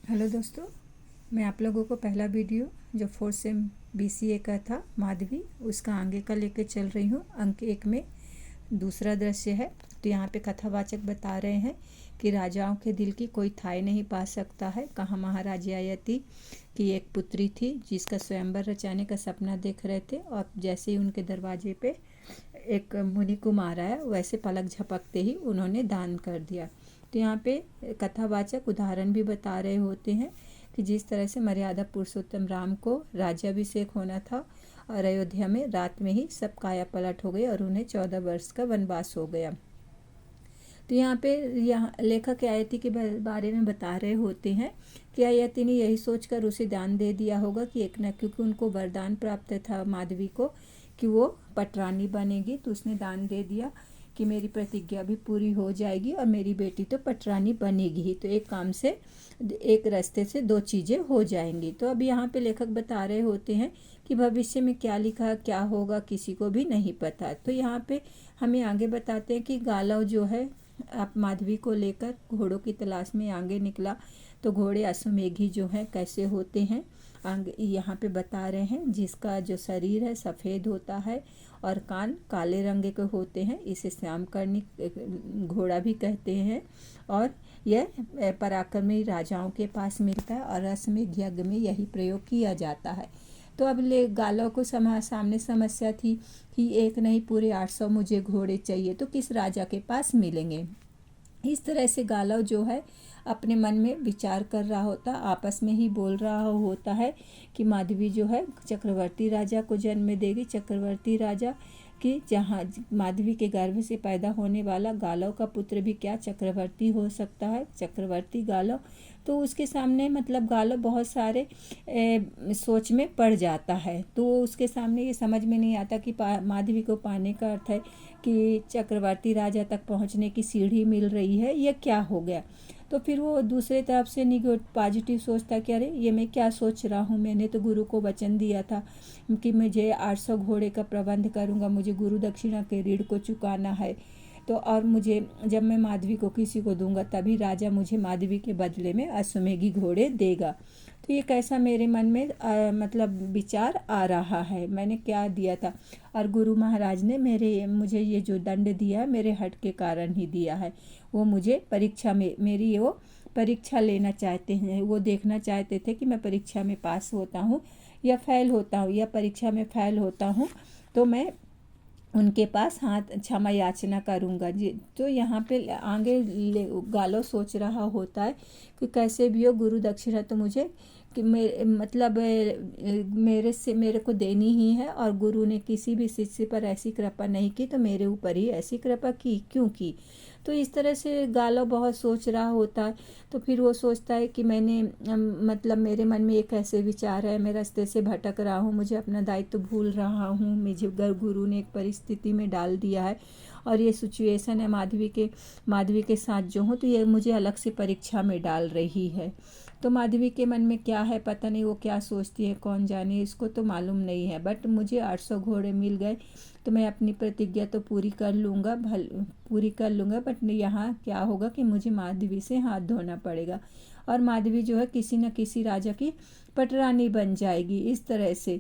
Hello दोस्तों, मैं आप लोगों को पहला वीडियो जो 4th सेम BCA का था माधवी, उसका आगे का लेके चल रही हूँ। अंक 1 में दूसरा दृश्य है। तो यहाँ पे कथावाचक बता रहे हैं कि राजाओं के दिल की कोई थाह नहीं पा सकता है। कहाँ महाराज ययाति की एक पुत्री थी जिसका स्वयंवर रचाने का सपना देख रहे थे, और जैसे ही उनके दरवाजे पे एक मुनि कुमार आया, वैसे पलक झपकते ही उन्होंने दान कर दिया। तो यहाँ पे कथावाचक उदाहरण भी बता रहे होते हैं कि जिस तरह से मर्यादा पुरुषोत्तम राम को राज्याभिषेक होना था और अयोध्या में रात में ही सब काया पलट हो गई और उन्हें 14 वर्ष का वनवास हो गया। तो यहाँ लेखक ययाति के बारे में बता रहे होते हैं कि ययाति ने यही सोचकर उसे दान दे दिया होगा कि एक न, क्योंकि उनको वरदान प्राप्त था माधवी को कि वो पटरानी बनेगी, तो उसने दान दे दिया कि मेरी प्रतिज्ञा भी पूरी हो जाएगी और मेरी बेटी तो पटरानी बनेगी ही। तो एक काम से, एक रास्ते से दो चीज़ें हो जाएंगी। तो अब यहाँ पे लेखक बता रहे होते हैं कि भविष्य में क्या लिखा क्या होगा किसी को भी नहीं पता। तो यहाँ पे हमें आगे बताते हैं कि गालव जो है आप माधवी को लेकर घोड़ों की तलाश में आगे निकला। तो घोड़े अश्वमेघी जो है कैसे होते हैं आगे यहाँ पे बता रहे हैं। जिसका जो शरीर है सफ़ेद होता है और कान काले रंग के होते हैं, इसे श्यामकर्णी घोड़ा भी कहते हैं। और यह पराक्रमी राजाओं के पास मिलता है और अश्वमेध यज्ञ में यही प्रयोग किया जाता है। तो अब गालों को सामने समस्या थी कि एक नहीं पूरे 800 मुझे घोड़े चाहिए, तो किस राजा के पास मिलेंगे। इस तरह से गालव जो है अपने मन में विचार कर रहा होता, आपस में ही बोल रहा होता है कि माधवी जो है चक्रवर्ती राजा को जन्म देगी। चक्रवर्ती राजा कि जहाँ माधवी के गर्भ से पैदा होने वाला गालव का पुत्र भी क्या चक्रवर्ती हो सकता है, चक्रवर्ती गालव। तो उसके सामने मतलब गालव बहुत सारे सोच में पड़ जाता है। तो उसके सामने ये समझ में नहीं आता कि माधवी को पाने का अर्थ है कि चक्रवर्ती राजा तक पहुंचने की सीढ़ी मिल रही है, यह क्या हो गया। तो फिर वो दूसरे तरफ से पॉजिटिव सोचता कि अरे ये मैं क्या सोच रहा हूँ, मैंने तो गुरु को वचन दिया था कि मुझे 800 घोड़े का प्रबंध करूँगा, मुझे गुरु दक्षिणा के ऋण को चुकाना है। तो और मुझे जब मैं माधवी को किसी को दूंगा तभी राजा मुझे माधवी के बदले में अश्वमेघी घोड़े देगा। तो ये कैसा मेरे मन में मतलब विचार आ रहा है, मैंने क्या दिया था। और गुरु महाराज ने मुझे ये जो दंड दिया है मेरे हट के कारण ही दिया है। वो मुझे परीक्षा में मेरी वो परीक्षा लेना चाहते हैं, वो देखना चाहते थे कि मैं परीक्षा में पास होता हूँ या फेल होता हूँ, या परीक्षा में फेल होता हूँ तो मैं उनके पास हाथ क्षमा याचना करूँगा जी। तो यहाँ पे आगे गालो सोच रहा होता है कि कैसे भी हो गुरु दक्षिणा तो मुझे कि मतलब मेरे को देनी ही है, और गुरु ने किसी भी शिष्य पर ऐसी कृपा नहीं की तो मेरे ऊपर ही ऐसी कृपा की क्यों की। तो इस तरह से गालो बहुत सोच रहा होता है। तो फिर वो सोचता है कि मैंने मतलब मेरे मन में एक ऐसे विचार है, मैं रास्ते से भटक रहा हूँ, मुझे अपना दायित्व भूल रहा हूँ, मुझे गुरु ने एक परिस्थिति में डाल दिया है और ये सिचुएशन है माधवी के साथ जो हूँ, तो ये मुझे अलग से परीक्षा में डाल रही है। तो माधवी के मन में क्या है पता नहीं, वो क्या सोचती है कौन जाने, इसको तो मालूम नहीं है। बट मुझे 800 घोड़े मिल गए तो मैं अपनी प्रतिज्ञा तो पूरी कर लूँगा बट यहाँ क्या होगा कि मुझे माधवी से हाथ धोना पड़ेगा और माधवी जो है किसी न किसी राजा की पटरानी बन जाएगी इस तरह से।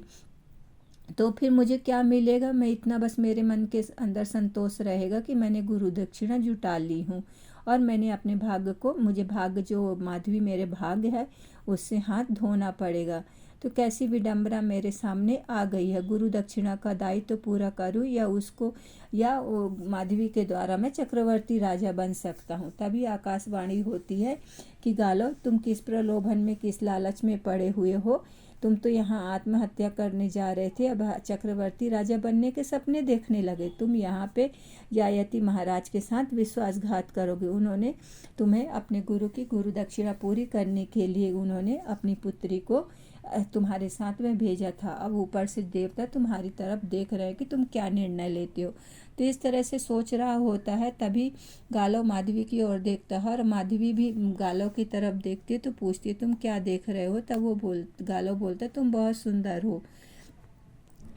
तो फिर मुझे क्या मिलेगा, मैं इतना बस मेरे मन के अंदर संतोष रहेगा कि मैंने गुरु दक्षिणा जुटा ली हूँ और मैंने अपने भाग्य को, मुझे भाग्य जो माधवी मेरे भाग्य है उससे हाथ धोना पड़ेगा। तो कैसी विडंबना मेरे सामने आ गई है, गुरु दक्षिणा का दायित्व तो पूरा करूँ या माधवी के द्वारा मैं चक्रवर्ती राजा बन सकता हूँ। तभी आकाशवाणी होती है कि गालो तुम किस प्रलोभन में किस लालच में पड़े हुए हो, तुम तो यहाँ आत्महत्या करने जा रहे थे, अब चक्रवर्ती राजा बनने के सपने देखने लगे। तुम यहाँ पे ययाति महाराज के साथ विश्वासघात करोगे। उन्होंने तुम्हें अपने गुरु की गुरु दक्षिणा पूरी करने के लिए उन्होंने अपनी पुत्री को तुम्हारे साथ में भेजा था। अब ऊपर से देवता तुम्हारी तरफ देख रहे हैं कि तुम क्या निर्णय लेते हो। तो इस तरह से सोच रहा होता है। तभी गालो माधवी की ओर देखता है और माधवी भी गालो की तरफ देखती है तो पूछती है तुम क्या देख रहे हो। तब गालो बोलता तुम बहुत सुंदर हो।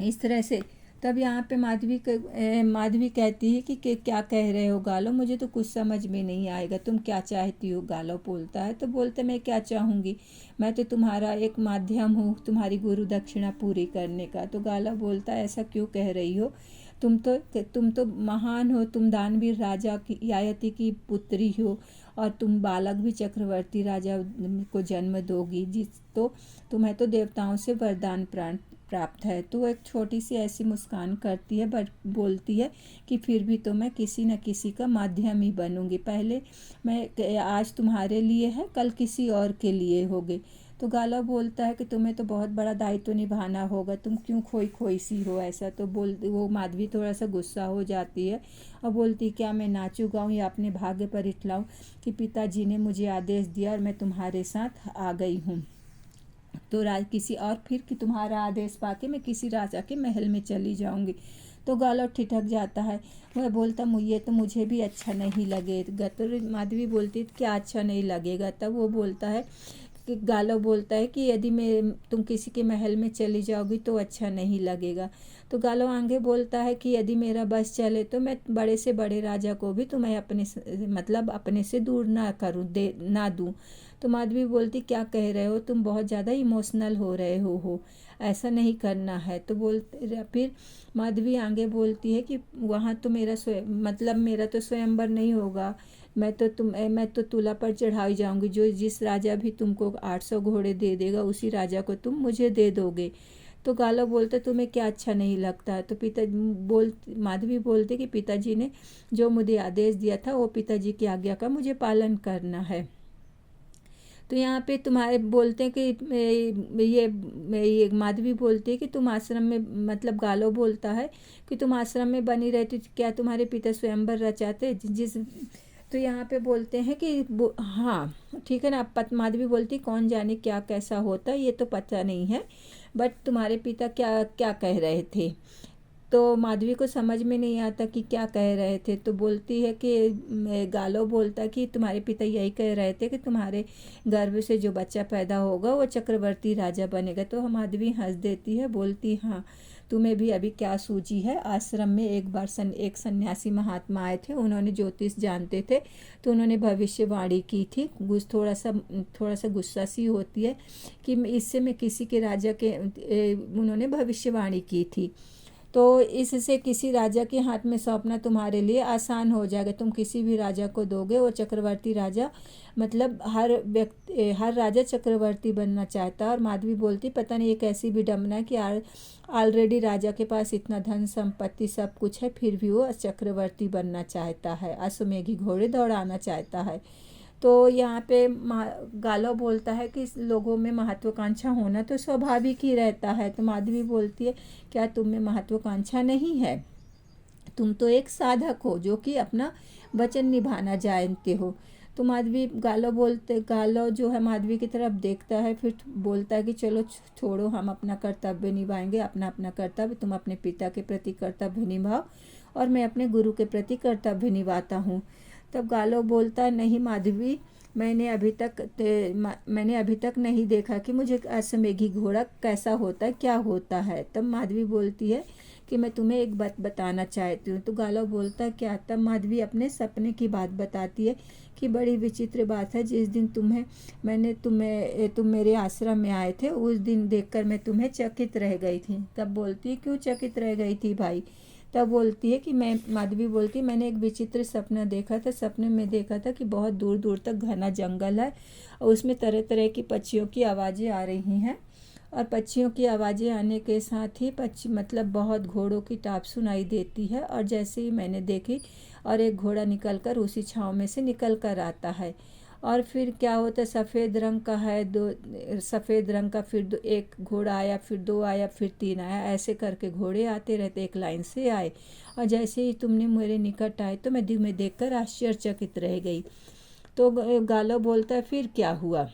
इस तरह से तब यहाँ पे माधवी कहती है कि क्या कह रहे हो गालो, मुझे तो कुछ समझ में नहीं आएगा, तुम क्या चाहती हो। गालो बोलता है, तो बोलते मैं क्या चाहूँगी, मैं तो तुम्हारा एक माध्यम हूँ तुम्हारी गुरु दक्षिणा पूरी करने का। तो गालो बोलता है ऐसा क्यों कह रही हो, तुम तो महान हो, तुम दानवीर राजा की ययाति की पुत्री हो और तुम बालक भी चक्रवर्ती राजा को जन्म दोगी, तुम्हें तो देवताओं से वरदान प्राप्त है। तो एक छोटी सी ऐसी मुस्कान करती है, बट बोलती है कि फिर भी तो मैं किसी न किसी का माध्यम ही बनूंगी। पहले मैं आज तुम्हारे लिए है, कल किसी और के लिए होगे। तो गाला बोलता है कि तुम्हें तो बहुत बड़ा दायित्व निभाना होगा, तुम क्यों खोई खोई सी हो ऐसा। तो वो माधवी थोड़ा सा गुस्सा हो जाती है और बोलती क्या मैं नाचूं गाऊं या अपने भाग्य पर इठलाऊं कि पिताजी ने मुझे आदेश दिया और मैं तुम्हारे साथ आ गई हूँ। तो किसी और फिर कि तुम्हारा आदेश पाके मैं किसी राजा के महल में चली जाऊंगी। तो गालो ठिठक जाता है, वह बोलता ये तो मुझे भी अच्छा नहीं लगेगा। तो माधवी बोलती क्या अच्छा नहीं लगेगा। तब वो बोलता है कि गालो बोलता है कि यदि तुम किसी के महल में चली जाओगी तो अच्छा नहीं लगेगा। तो गालो आगे बोलता है कि यदि मेरा बस चले तो मैं बड़े से बड़े राजा को भी तुम्हें अपने से दूर ना दूँ। तो माधवी बोलती क्या कह रहे हो, तुम बहुत ज़्यादा इमोशनल हो रहे हो, ऐसा नहीं करना है। तो फिर माधवी आगे बोलती है कि वहाँ तो मेरा तो स्वयंवर नहीं होगा, मैं तो तुला पर चढ़ाई जाऊंगी, जिस राजा भी तुमको 800 घोड़े दे देगा उसी राजा को तुम मुझे दे दोगे। तो गालो बोलते तुम्हें क्या अच्छा नहीं लगता है। तो माधवी बोलते कि पिताजी ने जो मुझे आदेश दिया था वो पिताजी की आज्ञा का मुझे पालन करना है। तो यहाँ पे तुम्हारे बोलते हैं कि ये माधवी बोलती है कि तुम आश्रम में गालो बोलता है कि तुम आश्रम में बनी रहती, क्या तुम्हारे पिता स्वयंवर रचाते जिस। तो यहाँ पे बोलते हैं कि हाँ ठीक है ना। माधवी बोलती कौन जाने क्या कैसा होता ये तो पता नहीं है, बट तुम्हारे पिता क्या क्या कह रहे थे। तो माधवी को समझ में नहीं आता कि क्या कह रहे थे। तो बोलती है कि गालो बोलता कि तुम्हारे पिता यही कह रहे थे कि तुम्हारे गर्भ से जो बच्चा पैदा होगा वो चक्रवर्ती राजा बनेगा। तो माधवी हंस देती है, बोलती हाँ तुम्हें भी अभी क्या सूझी है। आश्रम में एक बार एक सन्यासी महात्मा आए थे, उन्होंने ज्योतिष जानते थे, तो उन्होंने भविष्यवाणी की थी। थोड़ा सा गुस्सा सी होती है कि इससे मैं किसी के राजा के उन्होंने भविष्यवाणी की थी, तो इससे किसी राजा के हाथ में सौंपना तुम्हारे लिए आसान हो जाएगा। तुम किसी भी राजा को दोगे वो चक्रवर्ती राजा, हर राजा चक्रवर्ती बनना चाहता है। और माधवी बोलती पता नहीं एक ऐसी विडम्बना है कि ऑलरेडी राजा के पास इतना धन संपत्ति सब कुछ है, फिर भी वो चक्रवर्ती बनना चाहता है, अश्वमेघी घोड़े दौड़ाना चाहता है। तो यहाँ पे गालो बोलता है कि लोगों में महत्वाकांक्षा होना तो स्वाभाविक ही रहता है। तो माधवी बोलती है क्या तुम में महत्वाकांक्षा नहीं है, तुम तो एक साधक हो जो कि अपना वचन निभाना जानते हो। तो गालो जो है माधवी की तरफ देखता है, फिर बोलता है कि चलो छोड़ो, हम अपना कर्तव्य निभाएंगे, अपना कर्तव्य, तुम अपने पिता के प्रति कर्तव्य निभाओ और मैं अपने गुरु के प्रति कर्तव्य निभाता हूँ। तब गालो बोलता है नहीं माधवी, मैंने अभी तक नहीं देखा कि मुझे अश्वमेघी घोड़ा कैसा होता है, क्या होता है। तब माधवी बोलती है कि मैं तुम्हें एक बात बताना चाहती हूँ। तो गालो बोलता है क्या। तब माधवी अपने सपने की बात बताती है कि बड़ी विचित्र बात है, जिस दिन तुम मेरे आश्रम में आए थे उस दिन देखकर मैं तुम्हें चकित रह गई थी। तब बोलती है क्यों चकित रह गई थी भाई। तब बोलती है कि माधवी बोलती मैंने एक विचित्र सपना देखा था। सपने में देखा था कि बहुत दूर दूर तक घना जंगल है और उसमें तरह तरह की पक्षियों की आवाज़ें आ रही हैं, और पक्षियों की आवाज़ें आने के साथ ही बहुत घोड़ों की टाप सुनाई देती है। और जैसे ही मैंने देखी और एक घोड़ा निकलकर उसी छाँव में से निकल कर आता है, और फिर क्या होता है सफ़ेद रंग का है, सफ़ेद रंग का, फिर एक घोड़ा आया, फिर 2 आया, फिर 3 आया, ऐसे करके घोड़े आते रहते एक लाइन से आए। और जैसे ही तुमने मेरे निकट आए तो मैं देखकर आश्चर्यचकित रह गई। तो गालो बोलता है फिर क्या हुआ।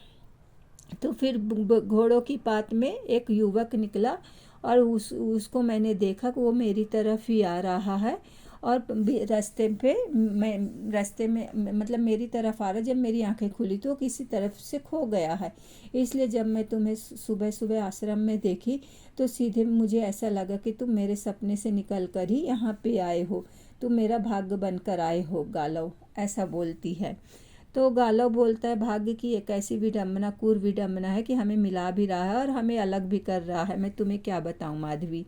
तो फिर घोड़ों की पात में एक युवक निकला और उसको मैंने देखा कि वो मेरी तरफ ही आ रहा है और रास्ते में मतलब मेरी तरफ आ रहा। जब मेरी आंखें खुली तो वो किसी तरफ से खो गया है। इसलिए जब मैं तुम्हें सुबह सुबह आश्रम में देखी तो सीधे मुझे ऐसा लगा कि तुम मेरे सपने से निकल कर ही यहाँ पे आए हो, तुम मेरा भाग्य बनकर आए हो गालव, ऐसा बोलती है। तो गालव बोलता है, भाग्य की एक ऐसी विडम्बना, क्रूर विडम्बना है कि हमें मिला भी रहा है और हमें अलग भी कर रहा है। मैं तुम्हें क्या बताऊं माधवी।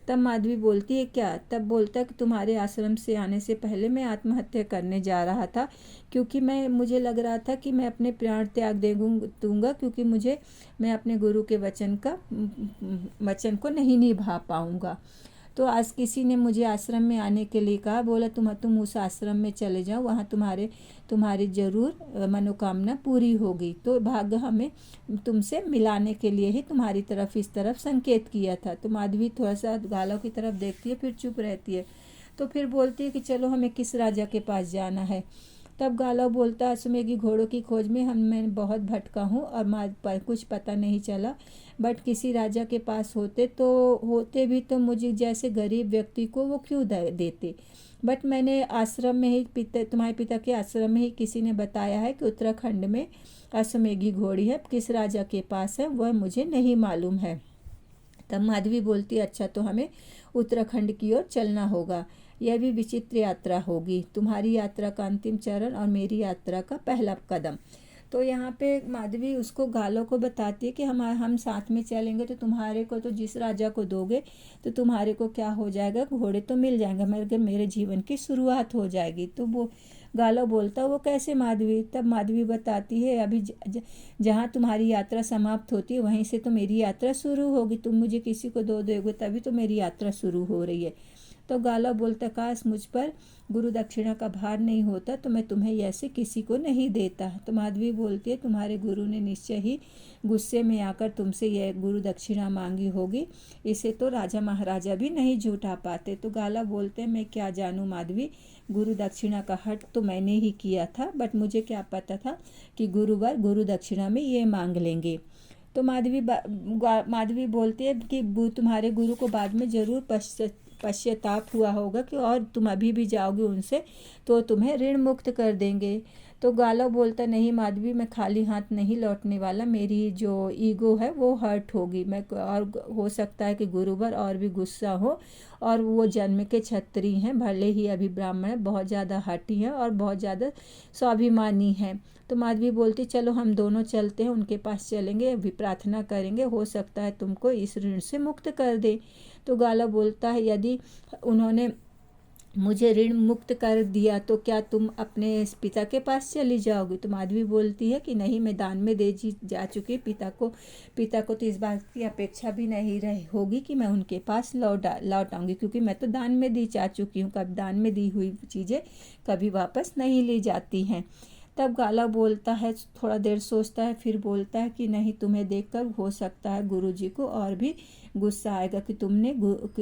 तब माधवी बोलती है, क्या? तब बोलता है कि तुम्हारे आश्रम से आने से पहले मैं आत्महत्या करने जा रहा था, क्योंकि मुझे लग रहा था कि मैं अपने प्राण त्याग दूंगा, क्योंकि मैं अपने गुरु के वचन को नहीं निभा पाऊंगा। तो आज किसी ने मुझे आश्रम में आने के लिए कहा, बोला तुम उस आश्रम में चले जाओ, वहाँ तुम्हारी जरूर मनोकामना पूरी होगी। तो भाग्य हमें तुमसे मिलाने के लिए ही तुम्हारी तरफ इस तरफ संकेत किया था। तो माधवी थोड़ा सा गालव की तरफ देखती है, फिर चुप रहती है। तो फिर बोलती है कि चलो हमें किस राजा के पास जाना है। तब गालव बोलता है, अश्वमेघी घोड़ों की खोज में मैं बहुत भटका हूँ और कुछ पता नहीं चला, बट किसी राजा के पास होते भी तो मुझे जैसे गरीब व्यक्ति को वो क्यों देते। बट मैंने आश्रम में ही तुम्हारे पिता के आश्रम में ही किसी ने बताया है कि उत्तराखंड में अश्वमेघी घोड़ी है, किस राजा के पास है वह मुझे नहीं मालूम है। तब माधवी बोलती, अच्छा तो हमें उत्तराखंड की ओर चलना होगा, यह भी विचित्र यात्रा होगी, तुम्हारी यात्रा का अंतिम चरण और मेरी यात्रा का पहला कदम। तो यहाँ पे माधवी उसको गालव को बताती है कि हम साथ में चलेंगे तो तुम्हारे को तो जिस राजा को दोगे तो तुम्हारे को क्या हो जाएगा, घोड़े तो मिल जाएंगे, मगर मेरे जीवन की शुरुआत हो जाएगी। तो वो गालव बोलता, वो कैसे माधवी। तब माधवी बताती है, अभी जहाँ तुम्हारी यात्रा समाप्त होती है वहीं से तो मेरी यात्रा शुरू होगी, तुम मुझे किसी को दोगे तभी तो मेरी यात्रा शुरू हो रही है। तो गालव बोलता, काश मुझ पर गुरु दक्षिणा का भार नहीं होता तो मैं तुम्हें ऐसे किसी को नहीं देता। तो माधवी बोलती है, तुम्हारे गुरु ने निश्चय ही गुस्से में आकर तुमसे यह गुरु दक्षिणा मांगी होगी, इसे तो राजा महाराजा भी नहीं झूठा पाते। तो गालव बोलते हैं, मैं क्या जानूँ माधवी, गुरु दक्षिणा का हट तो मैंने ही किया था, बट मुझे क्या पता था कि गुरुवार गुरु दक्षिणा में ये मांग लेंगे। तो माधवी बोलती है कि तुम्हारे गुरु को बाद में जरूर पश्चाताप हुआ होगा कि और तुम अभी भी जाओगे उनसे तो तुम्हें ऋण मुक्त कर देंगे। तो गालव बोलता, नहीं माधवी, मैं खाली हाथ नहीं लौटने वाला, मेरी जो ईगो है वो हर्ट होगी, मैं और हो सकता है कि गुरुवर और भी गुस्सा हो, और वो जन्म के क्षत्रिय हैं, भले ही अभी ब्राह्मण है, बहुत ज़्यादा हठी हैं और बहुत ज़्यादा स्वाभिमानी हैं। तो माधवी बोलती, चलो हम दोनों चलते हैं, उनके पास चलेंगे, भी प्रार्थना करेंगे, हो सकता है तुमको इस ऋण से मुक्त कर दे। तो गालव बोलता है, यदि उन्होंने मुझे ऋण मुक्त कर दिया तो क्या तुम अपने पिता के पास चली जाओगी। तो माधवी बोलती है कि नहीं, मैं दान में दे जा चुकी पिता को तो इस बात की अपेक्षा भी नहीं रही होगी कि मैं उनके पास लौट आऊँगी, क्योंकि मैं तो दान में दी जा चुकी हूँ, कब दान में दी हुई चीज़ें कभी वापस नहीं ली जाती हैं। तब गालव बोलता है, थोड़ा देर सोचता है, फिर बोलता है कि नहीं, तुम्हें देखकर हो सकता है गुरुजी को और भी गुस्सा आएगा कि तुमने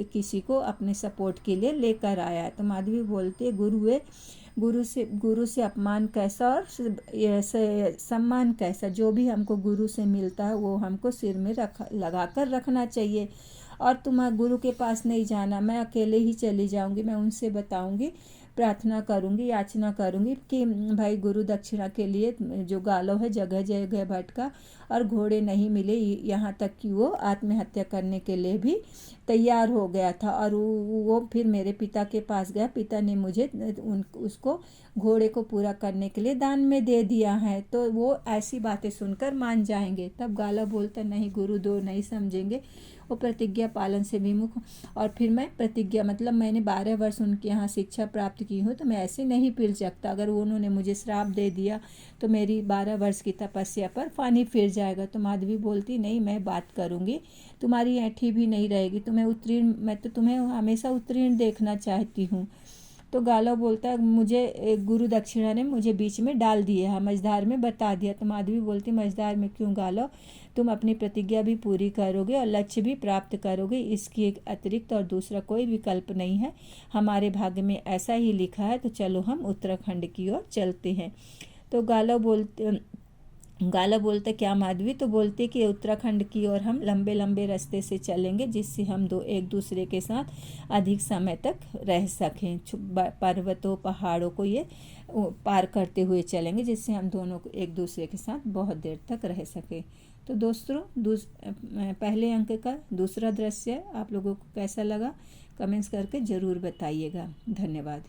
किसी को अपने सपोर्ट के लिए लेकर आया है। तो माधवी बोलती है, गुरु से अपमान कैसा और सम्मान कैसा, जो भी हमको गुरु से मिलता है वो हमको सिर में लगा कर रखना चाहिए। और तुम गुरु के पास नहीं जाना, मैं अकेले ही चली जाऊंगी, मैं उनसे बताऊंगी, प्रार्थना करूंगी, याचना करूंगी कि भाई गुरु दक्षिणा के लिए जो गालव है जगह जगह भटका और घोड़े नहीं मिले, यहाँ तक कि वो आत्महत्या करने के लिए भी तैयार हो गया था, और वो फिर मेरे पिता के पास गया, पिता ने मुझे उसको घोड़े को पूरा करने के लिए दान में दे दिया है, तो वो ऐसी बातें सुनकर मान जाएंगे। तब गालव बोलता, नहीं, गुरु दो नहीं समझेंगे, वो प्रतिज्ञा पालन से विमुख, और फिर मैं प्रतिज्ञा मतलब मैंने 12 वर्ष उनके यहाँ शिक्षा प्राप्त की हूँ, तो मैं ऐसे नहीं फिर सकता। अगर उन्होंने मुझे श्राप दे दिया तो मेरी 12 वर्ष की तपस्या पर पानी फिर जाएगा। तो माधवी बोलती, नहीं, मैं बात करूँगी, तुम्हारी ऐठी भी नहीं रहेगी, मैं तो तुम्हें हमेशा उत्तीर्ण देखना चाहती हूँ। तो गालव बोलता है, मुझे गुरु दक्षिणा ने मुझे बीच में डाल दिया है, मझधार में बता दिया। तो माधवी बोलती, मझधार में क्यों गालव, तुम अपनी प्रतिज्ञा भी पूरी करोगे और लक्ष्य भी प्राप्त करोगे, इसकी एक अतिरिक्त और दूसरा कोई विकल्प नहीं है, हमारे भाग्य में ऐसा ही लिखा है। तो चलो हम उत्तराखंड की ओर चलते हैं। तो गालव बोलते गाला बोलता क्या माधवी, तो बोलते कि उत्तराखंड की ओर हम लंबे लंबे रास्ते से चलेंगे जिससे हम एक दूसरे के साथ अधिक समय तक रह सकें। पर्वतों पहाड़ों को ये पार करते हुए चलेंगे जिससे हम दोनों को एक दूसरे के साथ बहुत देर तक रह सकें। तो दोस्तों पहले अंक का दूसरा दृश्य आप लोगों को कैसा लगा कमेंट्स करके ज़रूर बताइएगा। धन्यवाद।